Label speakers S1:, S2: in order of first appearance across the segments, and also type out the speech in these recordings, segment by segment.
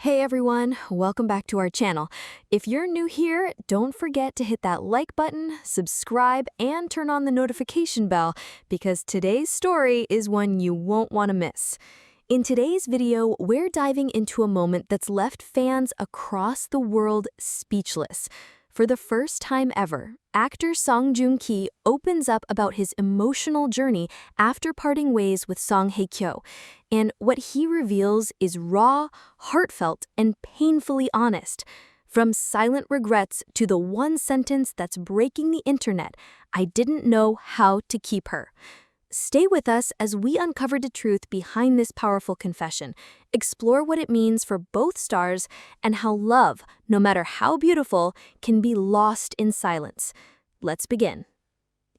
S1: Hey everyone, welcome back to our channel. If you're new here, don't forget to hit that like button, subscribe, and turn on the notification bell because today's story is one you won't want to miss. In today's video, we're diving into a moment that's left fans across the world speechless. For the first time ever, actor Joong-ki opens up about his emotional journey after parting ways with Hye-kyo. And what he reveals is raw, heartfelt, and painfully honest. From silent regrets to the one sentence that's breaking the internet, "I didn't know how to keep her." Stay with us as we uncover the truth behind this powerful confession, explore what it means for both stars, and how love, no matter how beautiful, can be lost in silence. Let's begin.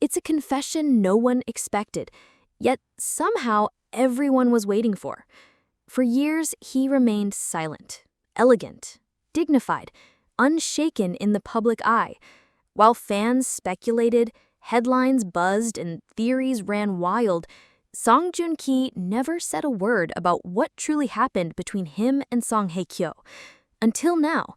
S1: It's a confession no one expected, yet somehow everyone was waiting for. For years, he remained silent, elegant, dignified, unshaken in the public eye. While fans speculated, headlines buzzed, and theories ran wild, Joong-ki never said a word about what truly happened between him and Hye-kyo. Until now.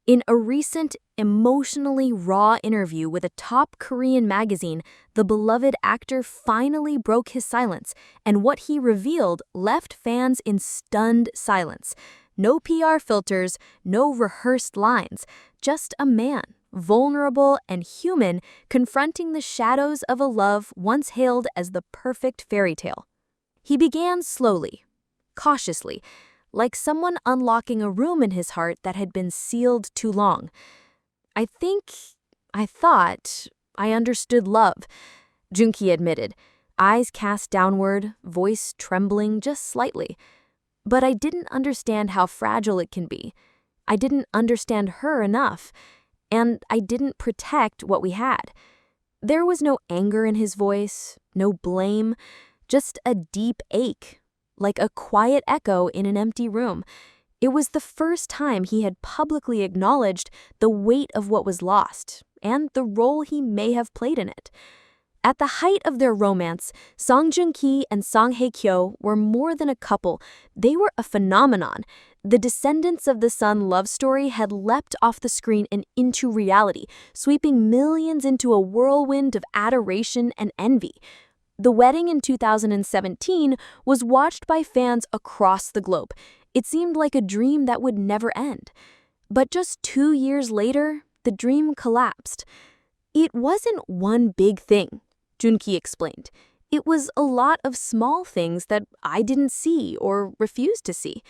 S1: In a recent, emotionally raw interview with a top Korean magazine, the beloved actor finally broke his silence, and what he revealed left fans in stunned silence. No PR filters, no rehearsed lines, just a man, vulnerable and human, confronting the shadows of a love once hailed as the perfect fairy tale. He began slowly, cautiously, like someone unlocking a room in his heart that had been sealed too long. I thought I understood love," Joong-ki admitted, eyes cast downward, voice trembling just slightly. "But I didn't understand how fragile it can be. I didn't understand her enough, and I didn't protect what we had." There was no anger in his voice, no blame, just a deep ache, like a quiet echo in an empty room. It was the first time he had publicly acknowledged the weight of what was lost and the role he may have played in it. At the height of their romance, Joong-ki and Hye-kyo were more than a couple. They were a phenomenon. The Descendants of the Sun love story had leapt off the screen and into reality, sweeping millions into a whirlwind of adoration and envy. The wedding in 2017 was watched by fans across the globe. It seemed like a dream that would never end. But just 2 years later, the dream collapsed. "It wasn't one big thing," Joong-ki explained. "It was a lot of small things that I didn't see or refused to see.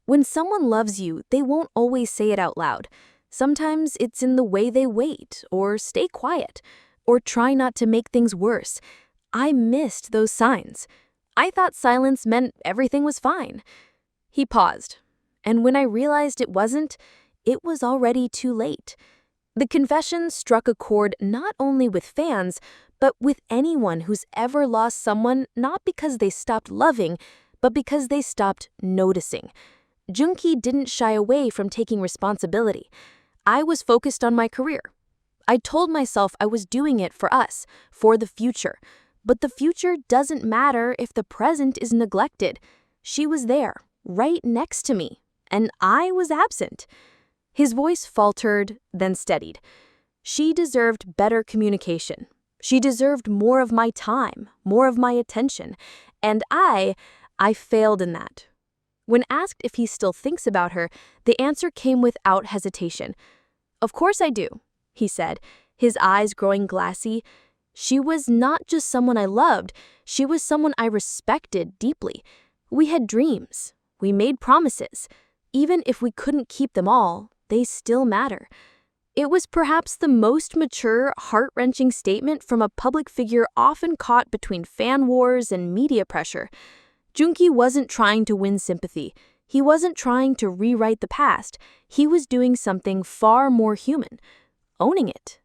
S1: When someone loves you, they won't always say it out loud. Sometimes it's in the way they wait, or stay quiet, or try not to make things worse. I missed those signs. I thought silence meant everything was fine." He paused, and when I realized it wasn't, it was already too late. The confession struck a chord not only with fans, but with anyone who's ever lost someone not because they stopped loving, but because they stopped noticing. Joong-ki didn't shy away from taking responsibility. "I was focused on my career. I told myself I was doing it for us, for the future. But the future doesn't matter if the present is neglected. She was there, right next to me, and I was absent." His voice faltered, then steadied. "She deserved better communication. She deserved more of my time, more of my attention. And I failed in that." When asked if he still thinks about her, the answer came without hesitation. "Of course I do," he said, his eyes growing glassy. "She was not just someone I loved, she was someone I respected deeply. We had dreams, we made promises. Even if we couldn't keep them all, they still matter." It was perhaps the most mature, heart-wrenching statement from a public figure often caught between fan wars and media pressure. Joong-ki wasn't trying to win sympathy. He wasn't trying to rewrite the past. He was doing something far more human, owning it.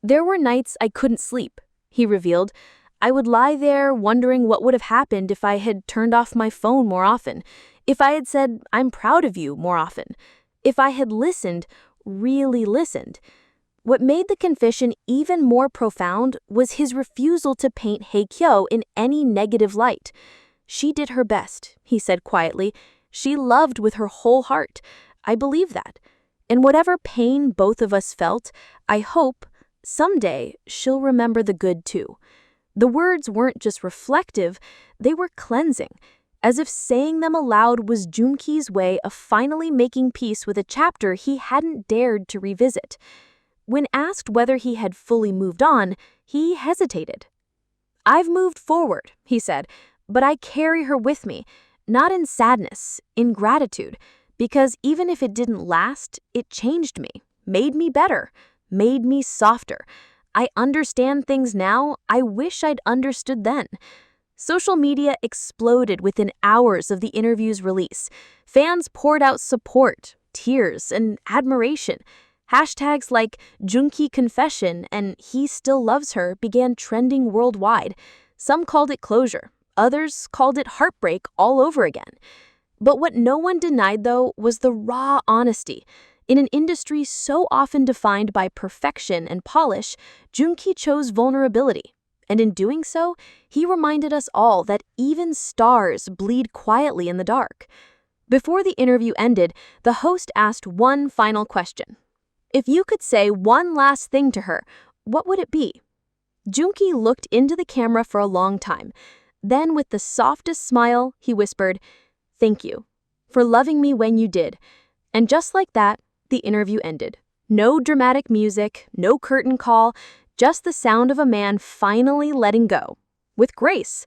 S1: "There were nights I couldn't sleep," he revealed. "I would lie there wondering what would have happened if I had turned off my phone more often, if I had said, 'I'm proud of you' more often, if I had listened, really listened." What made the confession even more profound was his refusal to paint Hye-kyo in any negative light. "She did her best," he said quietly. She loved with her whole heart. I believe that. And whatever pain both of us felt, I hope someday she'll remember the good too. The words weren't just reflective, they were cleansing, as if saying them aloud was Joong-ki's way of finally making peace with a chapter he hadn't dared to revisit. When asked whether he had fully moved on, he hesitated. "I've moved forward," he said, "but I carry her with me, not in sadness, in gratitude, because even if it didn't last, it changed me, made me better, made me softer. I understand things now I wish I'd understood then." Social media exploded within hours of the interview's release. Fans poured out support, tears, and admiration. Hashtags like Joong-ki confession and he still loves her began trending worldwide. Some called it closure. Others called it heartbreak all over again. But what no one denied, though, was the raw honesty. In an industry so often defined by perfection and polish, Joong-ki chose vulnerability. And in doing so, he reminded us all that even stars bleed quietly in the dark. Before the interview ended, the host asked one final question. If you could say one last thing to her, what would it be? Joong-ki looked into the camera for a long time. Then, with the softest smile, he whispered, "Thank you for loving me when you did." And just like that, the interview ended. No dramatic music, no curtain call, just the sound of a man finally letting go. With grace.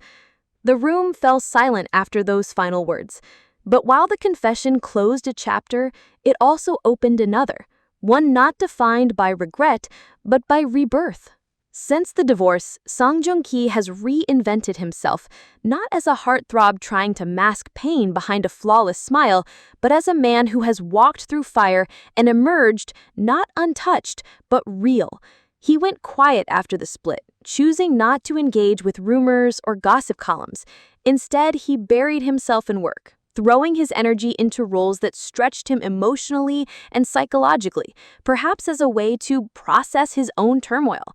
S1: The room fell silent after those final words. But while the confession closed a chapter, it also opened another, one not defined by regret, but by rebirth. Since the divorce, Song Joong-ki has reinvented himself, not as a heartthrob trying to mask pain behind a flawless smile, but as a man who has walked through fire and emerged not untouched, but real. He went quiet after the split, choosing not to engage with rumors or gossip columns. Instead, he buried himself in work, throwing his energy into roles that stretched him emotionally and psychologically, perhaps as a way to process his own turmoil.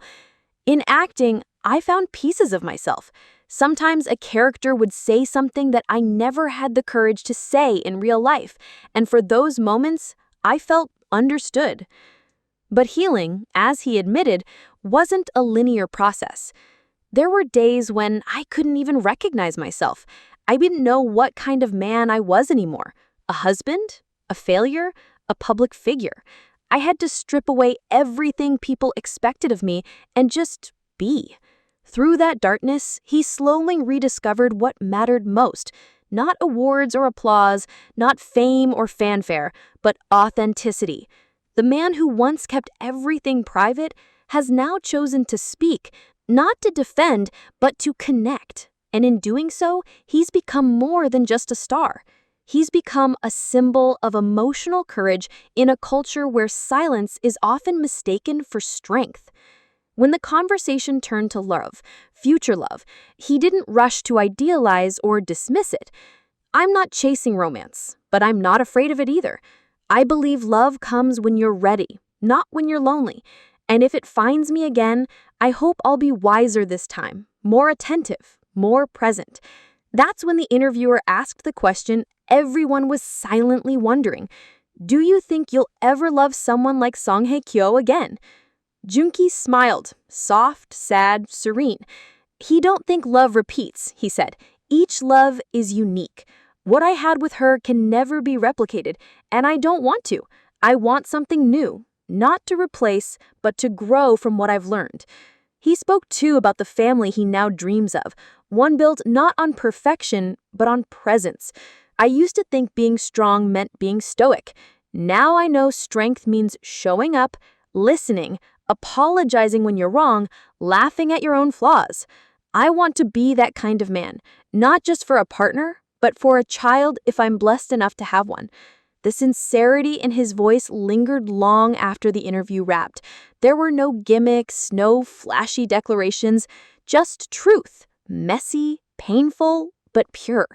S1: In acting, I found pieces of myself. Sometimes a character would say something that I never had the courage to say in real life, and for those moments, I felt understood. But healing, as he admitted, wasn't a linear process. There were days when I couldn't even recognize myself. I didn't know what kind of man I was anymore. A husband? A failure? A public figure? I had to strip away everything people expected of me and just be. Through that darkness, he slowly rediscovered what mattered most. Not awards or applause, not fame or fanfare, but authenticity. The man who once kept everything private has now chosen to speak, not to defend, but to connect. And in doing so, he's become more than just a star. He's become a symbol of emotional courage in a culture where silence is often mistaken for strength. When the conversation turned to love, future love, he didn't rush to idealize or dismiss it. "I'm not chasing romance, but I'm not afraid of it either. I believe love comes when you're ready, not when you're lonely. And if it finds me again, I hope I'll be wiser this time, more attentive, more present." That's when the interviewer asked the question everyone was silently wondering. Do you think you'll ever love someone like Song Hye-kyo again? Joong-ki smiled, soft, sad, serene. "He don't think love repeats," he said. "Each love is unique. What I had with her can never be replicated, and I don't want to. I want something new, not to replace, but to grow from what I've learned." He spoke too about the family he now dreams of, one built not on perfection, but on presence. "I used to think being strong meant being stoic. Now I know strength means showing up, listening, apologizing when you're wrong, laughing at your own flaws. I want to be that kind of man, not just for a partner, but for a child if I'm blessed enough to have one." The sincerity in his voice lingered long after the interview wrapped. There were no gimmicks, no flashy declarations, just truth, messy, painful, but pure.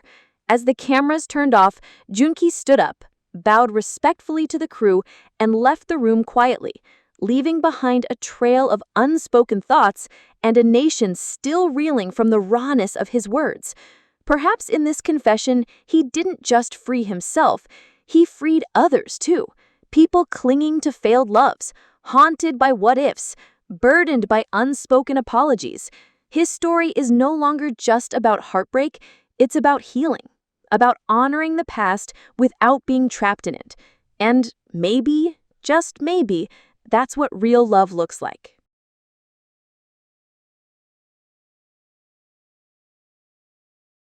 S1: As the cameras turned off, Joong-ki stood up, bowed respectfully to the crew, and left the room quietly, leaving behind a trail of unspoken thoughts and a nation still reeling from the rawness of his words. Perhaps in this confession, he didn't just free himself, he freed others too. People clinging to failed loves, haunted by what-ifs, burdened by unspoken apologies. His story is no longer just about heartbreak, it's about healing, about honoring the past without being trapped in it. And maybe, just maybe, that's what real love looks like.